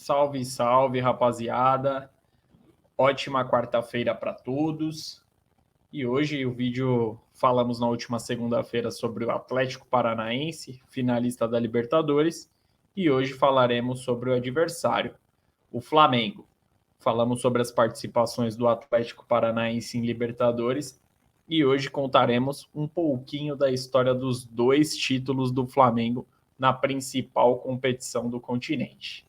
Salve, salve, rapaziada. Ótima quarta-feira para todos. E hoje o vídeo falamos na última segunda-feira sobre o Atlético Paranaense, finalista da Libertadores, e hoje falaremos sobre o adversário, o Flamengo. Falamos sobre as participações do Atlético Paranaense em Libertadores e hoje contaremos um pouquinho da história dos dois títulos do Flamengo na principal competição do continente.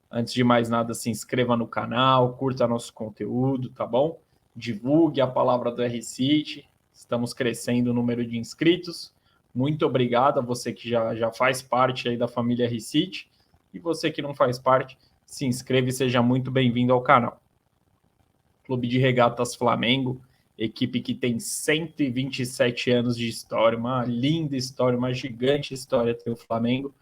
Antes de mais nada, se inscreva no canal, curta nosso conteúdo, tá bom? Divulgue a palavra do R-City. Estamos crescendo o número de inscritos. Muito obrigado a você que já faz parte aí da família R-City. E você que não faz parte, se inscreva e seja muito bem-vindo ao canal. Clube de Regatas Flamengo, equipe que tem 127 anos de história, uma linda história, uma gigante história tem o Flamengo.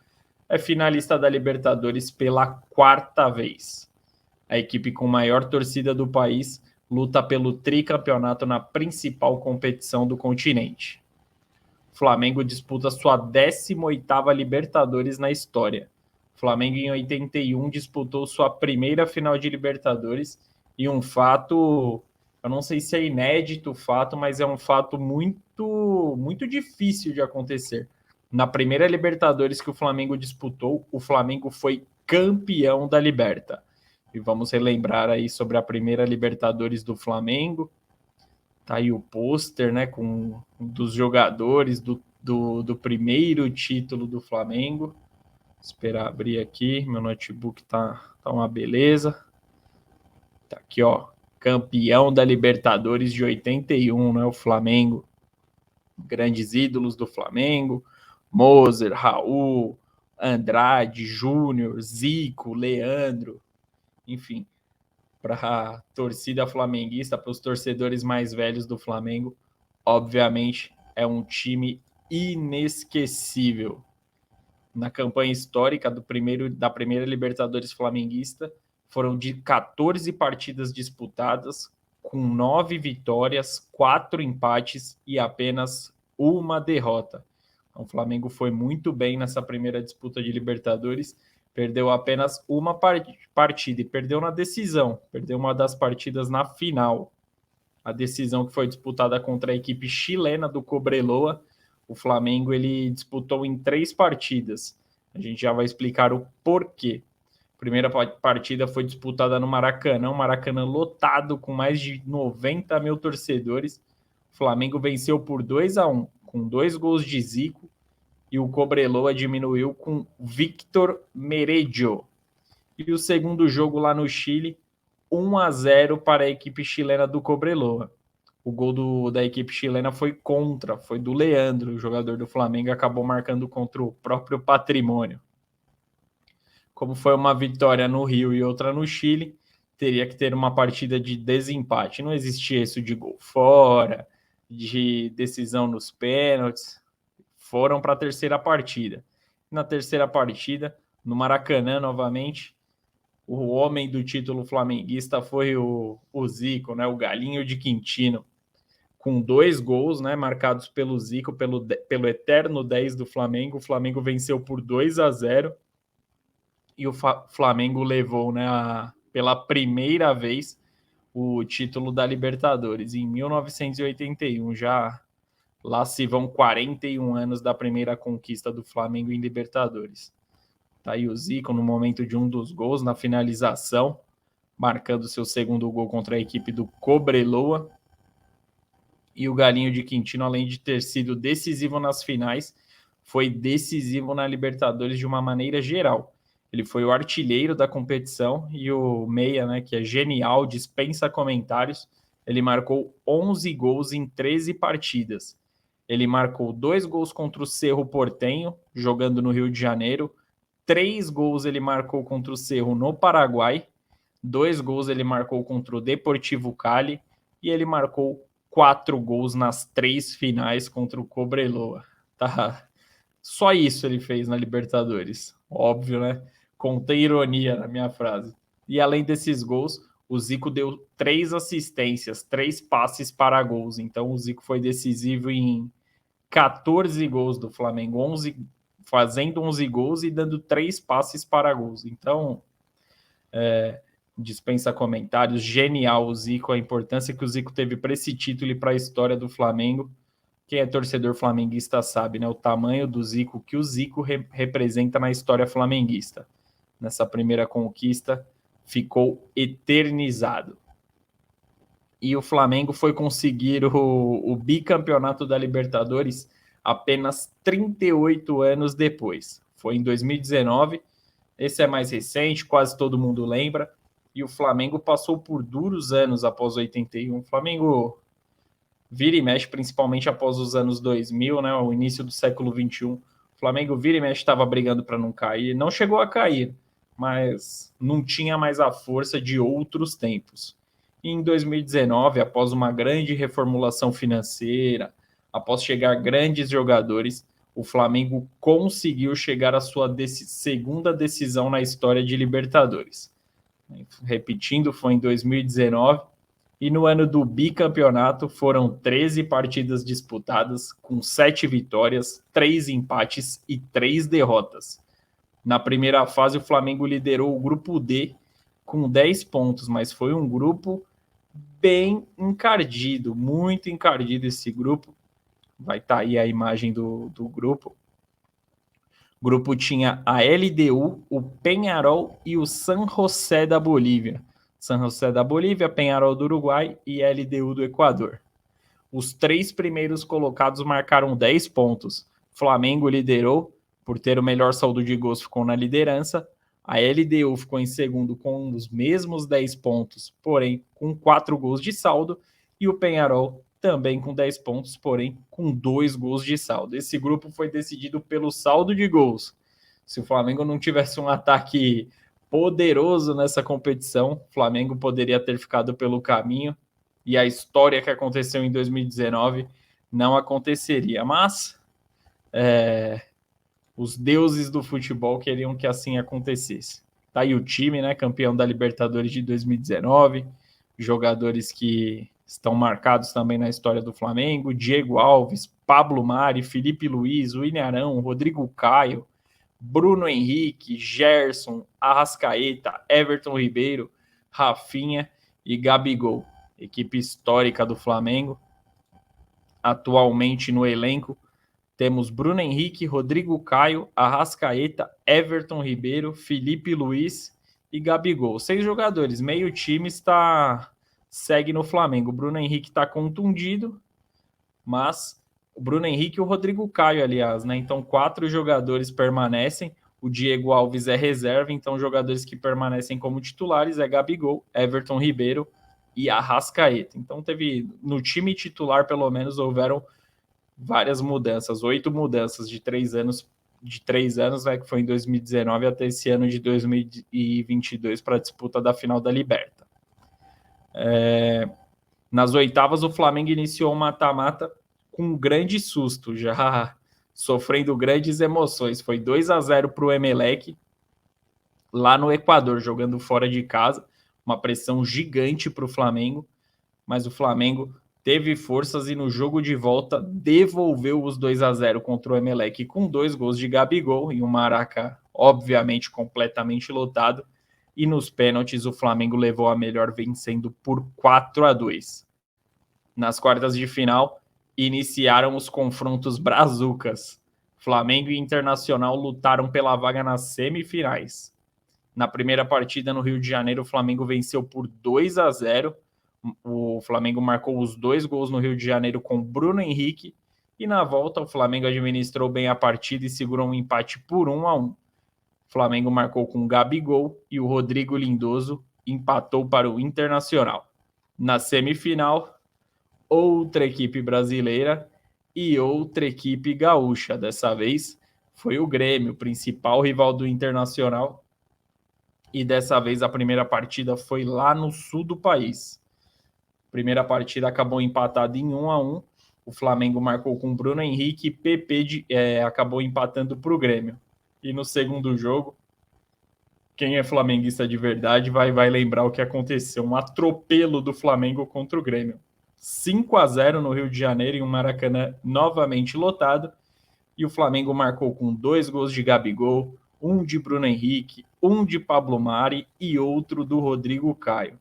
É finalista da Libertadores pela quarta vez. A equipe com maior torcida do país luta pelo tricampeonato na principal competição do continente. O Flamengo disputa sua 18ª Libertadores na história. O Flamengo em 81 disputou sua primeira final de Libertadores e um fato, eu não sei se é inédito o fato, mas é um fato muito difícil de acontecer. Na primeira Libertadores que o Flamengo disputou, o Flamengo foi campeão da Liberta. E vamos relembrar aí sobre a primeira Libertadores do Flamengo. Tá aí o pôster, né, com dos jogadores do primeiro título do Flamengo. Vou esperar abrir aqui, meu notebook tá uma beleza. Tá aqui, ó, campeão da Libertadores de 81, né, o Flamengo. Grandes ídolos do Flamengo. Moser, Raul, Andrade, Júnior, Zico, Leandro, enfim, para a torcida flamenguista, para os torcedores mais velhos do Flamengo, obviamente é um time inesquecível. Na campanha histórica da primeira Libertadores flamenguista, foram de 14 partidas disputadas, com 9 vitórias, 4 empates e apenas uma derrota. O Flamengo foi muito bem nessa primeira disputa de Libertadores, perdeu apenas uma partida e perdeu na decisão, perdeu uma das partidas na final. A decisão que foi disputada contra a equipe chilena do Cobreloa, o Flamengo ele disputou em 3 partidas. A gente já vai explicar o porquê. A primeira partida foi disputada no Maracanã, um Maracanã lotado com mais de 90 mil torcedores. O Flamengo venceu por 2-1, com 2 gols de Zico, e o Cobreloa diminuiu com Victor Meredio. E o segundo jogo lá no Chile, 1-0 para a equipe chilena do Cobreloa. O gol da equipe chilena foi do Leandro, o jogador do Flamengo, acabou marcando contra o próprio patrimônio. Como foi uma vitória no Rio e outra no Chile, teria que ter uma partida de desempate. Não existia isso de gol fora, de decisão nos pênaltis. Foram para a terceira partida. Na terceira partida, no Maracanã novamente, o homem do título flamenguista foi o Zico, né, o Galinho de Quintino, com 2 gols, né, marcados pelo Zico, pelo eterno 10 do Flamengo. O Flamengo venceu por 2-0 e o Flamengo levou, né, pela primeira vez o título da Libertadores em 1981. Já lá se vão 41 anos da primeira conquista do Flamengo em Libertadores. Tá aí o Zico no momento de um dos gols, na finalização, marcando seu segundo gol contra a equipe do Cobreloa. E o Galinho de Quintino, além de ter sido decisivo nas finais, foi decisivo na Libertadores de uma maneira geral. Ele foi o artilheiro da competição e o meia, né, que é genial, dispensa comentários. Ele marcou 11 gols em 13 partidas. Ele marcou 2 gols contra o Cerro Porteño, jogando no Rio de Janeiro. 3 gols ele marcou contra o Cerro no Paraguai. 2 gols ele marcou contra o Deportivo Cali. E ele marcou 4 gols nas 3 finais contra o Cobreloa. Tá? Só isso ele fez na Libertadores. Óbvio, né? Contei ironia na minha frase. E além desses gols, o Zico deu 3 assistências, 3 passes para gols. Então o Zico foi decisivo em 14 gols do Flamengo, 11, fazendo 11 gols e dando 3 passes para gols. Então, dispensa comentários, genial o Zico, a importância que o Zico teve para esse título e para a história do Flamengo. Quem é torcedor flamenguista sabe, né? O tamanho do Zico, que o Zico representa na história flamenguista. Nessa primeira conquista, ficou eternizado. E o Flamengo foi conseguir o bicampeonato da Libertadores apenas 38 anos depois. Foi em 2019, esse é mais recente, quase todo mundo lembra, e o Flamengo passou por duros anos após 81. O Flamengo vira e mexe, principalmente após os anos 2000, né, o início do século 21. O Flamengo vira e mexe, estava brigando para não cair, não chegou a cair, mas não tinha mais a força de outros tempos. E em 2019, após uma grande reformulação financeira, após chegar grandes jogadores, o Flamengo conseguiu chegar à sua segunda decisão na história de Libertadores. Repetindo, foi em 2019, e no ano do bicampeonato foram 13 partidas disputadas, com 7 vitórias, 3 empates e 3 derrotas. Na primeira fase, o Flamengo liderou o grupo D com 10 pontos, mas foi um grupo bem encardido, muito encardido esse grupo. Vai estar aí a imagem do grupo. O grupo tinha a LDU, o Peñarol e o San José da Bolívia. San José da Bolívia, Peñarol do Uruguai e LDU do Equador. Os 3 primeiros colocados marcaram 10 pontos. Flamengo liderou, por ter o melhor saldo de gols, ficou na liderança. A LDU ficou em segundo com os mesmos 10 pontos, porém com 4 gols de saldo. E o Peñarol também com 10 pontos, porém com 2 gols de saldo. Esse grupo foi decidido pelo saldo de gols. Se o Flamengo não tivesse um ataque poderoso nessa competição, o Flamengo poderia ter ficado pelo caminho e a história que aconteceu em 2019 não aconteceria. Mas os deuses do futebol queriam que assim acontecesse. Tá aí o time, né? Campeão da Libertadores de 2019, jogadores que estão marcados também na história do Flamengo: Diego Alves, Pablo Mari, Felipe Luiz, William Arão, Rodrigo Caio, Bruno Henrique, Gerson, Arrascaeta, Everton Ribeiro, Rafinha e Gabigol. Equipe histórica do Flamengo. Atualmente no elenco temos Bruno Henrique, Rodrigo Caio, Arrascaeta, Everton Ribeiro, Felipe Luiz e Gabigol. 6 jogadores, meio time segue no Flamengo. O Bruno Henrique está contundido, mas o Bruno Henrique e o Rodrigo Caio, aliás, né? Então 4 jogadores permanecem. O Diego Alves é reserva, então jogadores que permanecem como titulares é Gabigol, Everton Ribeiro e Arrascaeta. Então teve no time titular, pelo menos, houveram várias mudanças, 8 mudanças de 3 anos, né, que foi em 2019 até esse ano de 2022 para a disputa da final da Liberta. Nas oitavas, o Flamengo iniciou o mata-mata com um grande susto, já sofrendo grandes emoções. Foi 2-0 para o Emelec, lá no Equador, jogando fora de casa, uma pressão gigante para o Flamengo, mas o Flamengo teve forças e no jogo de volta devolveu os 2-0 contra o Emelec com 2 gols de Gabigol e um Maraca, obviamente, completamente lotado. E nos pênaltis o Flamengo levou a melhor, vencendo por 4-2. Nas quartas de final, iniciaram os confrontos brazucas. Flamengo e Internacional lutaram pela vaga nas semifinais. Na primeira partida no Rio de Janeiro, o Flamengo venceu por 2-0. O Flamengo marcou os 2 gols no Rio de Janeiro com Bruno Henrique. E na volta, o Flamengo administrou bem a partida e segurou um empate por 1-1. O Flamengo marcou com Gabigol e o Rodrigo Lindoso empatou para o Internacional. Na semifinal, outra equipe brasileira e outra equipe gaúcha. Dessa vez foi o Grêmio, principal rival do Internacional. E dessa vez a primeira partida foi lá no sul do país. Primeira partida acabou empatada em 1-1. O Flamengo marcou com Bruno Henrique e PP acabou empatando para o Grêmio. E no segundo jogo, quem é flamenguista de verdade vai lembrar o que aconteceu. Um atropelo do Flamengo contra o Grêmio. 5-0 no Rio de Janeiro, em um Maracanã novamente lotado. E o Flamengo marcou com 2 gols de Gabigol, um de Bruno Henrique, um de Pablo Mari e outro do Rodrigo Caio.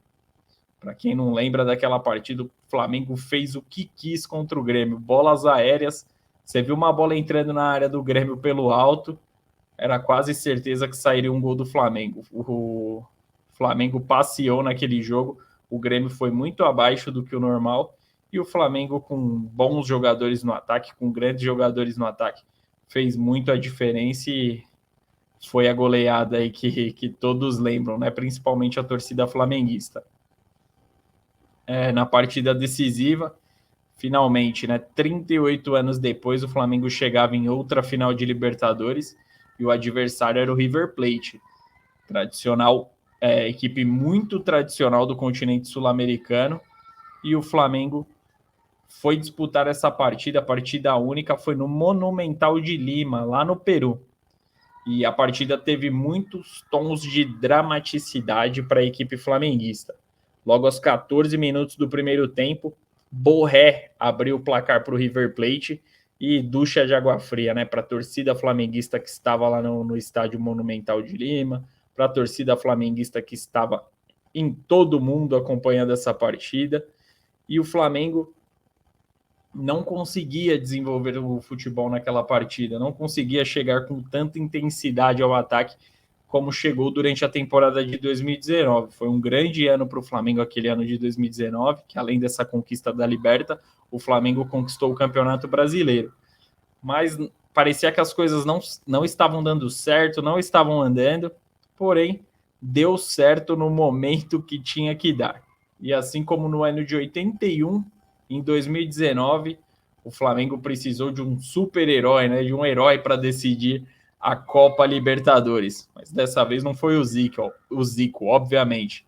Para quem não lembra daquela partida, o Flamengo fez o que quis contra o Grêmio. Bolas aéreas, você viu uma bola entrando na área do Grêmio pelo alto, era quase certeza que sairia um gol do Flamengo. O Flamengo passeou naquele jogo, o Grêmio foi muito abaixo do que o normal, e o Flamengo, com bons jogadores no ataque, com grandes jogadores no ataque, fez muito a diferença e foi a goleada aí que todos lembram, né? Principalmente a torcida flamenguista. Na partida decisiva, finalmente, né? 38 anos depois, o Flamengo chegava em outra final de Libertadores e o adversário era o River Plate, tradicional, equipe muito tradicional do continente sul-americano, e o Flamengo foi disputar essa partida, a partida única foi no Monumental de Lima, lá no Peru. E a partida teve muitos tons de dramaticidade para a equipe flamenguista. Logo aos 14 minutos do primeiro tempo, Borré abriu o placar para o River Plate e ducha de água fria, né, para a torcida flamenguista que estava lá no estádio Monumental de Lima, para a torcida flamenguista que estava em todo mundo acompanhando essa partida. E o Flamengo não conseguia desenvolver o futebol naquela partida, não conseguia chegar com tanta intensidade ao ataque como chegou durante a temporada de 2019. Foi um grande ano para o Flamengo aquele ano de 2019, que além dessa conquista da Liberta, o Flamengo conquistou o Campeonato Brasileiro. Mas parecia que as coisas não estavam dando certo, não estavam andando, porém deu certo no momento que tinha que dar. E assim como no ano de 81, em 2019, o Flamengo precisou de um super-herói, né, de um herói para decidir a Copa Libertadores. Mas dessa vez não foi o Zico, obviamente.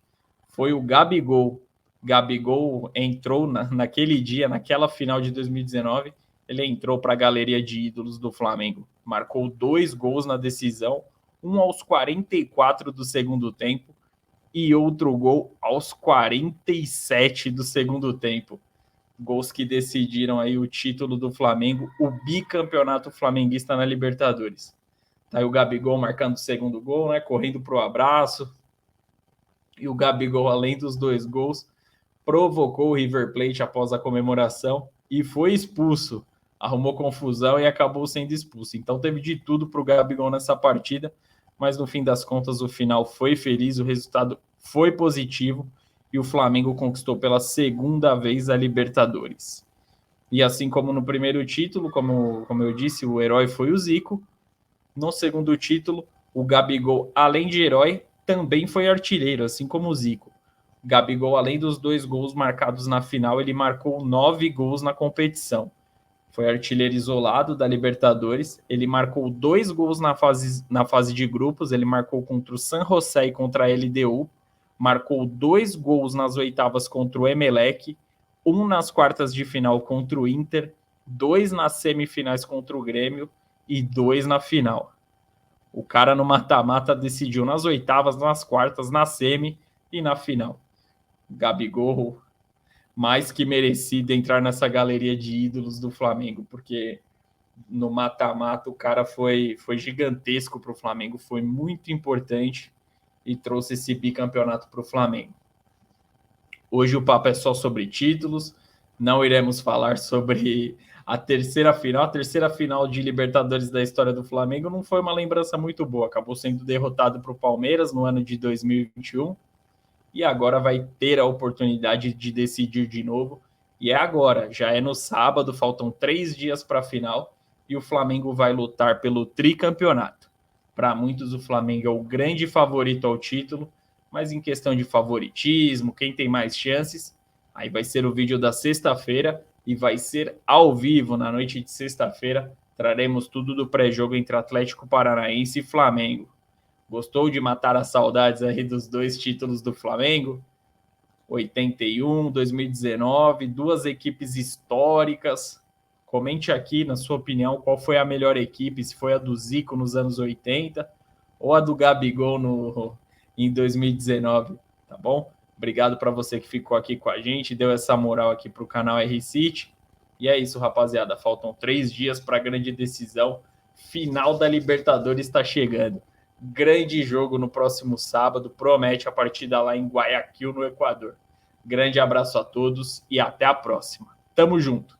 Foi o Gabigol. Gabigol entrou naquele dia, naquela final de 2019, ele entrou para a galeria de ídolos do Flamengo. Marcou 2 gols na decisão, um aos 44 do segundo tempo e outro gol aos 47 do segundo tempo. Gols que decidiram aí o título do Flamengo, o bicampeonato flamenguista na Libertadores. Tá aí o Gabigol marcando o segundo gol, né, correndo para o abraço. E o Gabigol, além dos 2 gols, provocou o River Plate após a comemoração e foi expulso. Arrumou confusão e acabou sendo expulso. Então teve de tudo para o Gabigol nessa partida, mas no fim das contas o final foi feliz, o resultado foi positivo e o Flamengo conquistou pela segunda vez a Libertadores. E assim como no primeiro título, como eu disse, o herói foi o Zico. No segundo título, o Gabigol, além de herói, também foi artilheiro, assim como o Zico. Gabigol, além dos 2 gols marcados na final, ele marcou 9 gols na competição. Foi artilheiro isolado da Libertadores. Ele marcou 2 gols na fase de grupos. Ele marcou contra o San José e contra a LDU. Marcou 2 gols nas oitavas contra o Emelec. 1 nas quartas de final contra o Inter. 2 nas semifinais contra o Grêmio. E 2 na final. O cara no mata-mata decidiu nas oitavas, nas quartas, na semi e na final. Gabigol, mais que merecido entrar nessa galeria de ídolos do Flamengo, porque no mata-mata o cara foi gigantesco para o Flamengo, foi muito importante e trouxe esse bicampeonato para o Flamengo. Hoje o papo é só sobre títulos, não iremos falar sobre a terceira final de Libertadores da história do Flamengo não foi uma lembrança muito boa, acabou sendo derrotado para o Palmeiras no ano de 2021, e agora vai ter a oportunidade de decidir de novo. E é agora, já é no sábado, faltam 3 dias para a final e o Flamengo vai lutar pelo tricampeonato. Para muitos, o Flamengo é o grande favorito ao título, mas em questão de favoritismo, quem tem mais chances, aí vai ser o vídeo da sexta-feira e vai ser ao vivo na noite de sexta-feira. Traremos tudo do pré-jogo entre Atlético Paranaense e Flamengo. Gostou de matar as saudades aí dos 2 títulos do Flamengo? 81, 2019, duas equipes históricas. Comente aqui, na sua opinião, qual foi a melhor equipe, se foi a do Zico nos anos 80 ou a do Gabigol em 2019, tá bom? Obrigado para você que ficou aqui com a gente, deu essa moral aqui para o canal R-City. E é isso, rapaziada. Faltam 3 dias para a grande decisão. Final da Libertadores está chegando. Grande jogo no próximo sábado. Promete a partida lá em Guayaquil, no Equador. Grande abraço a todos e até a próxima. Tamo junto.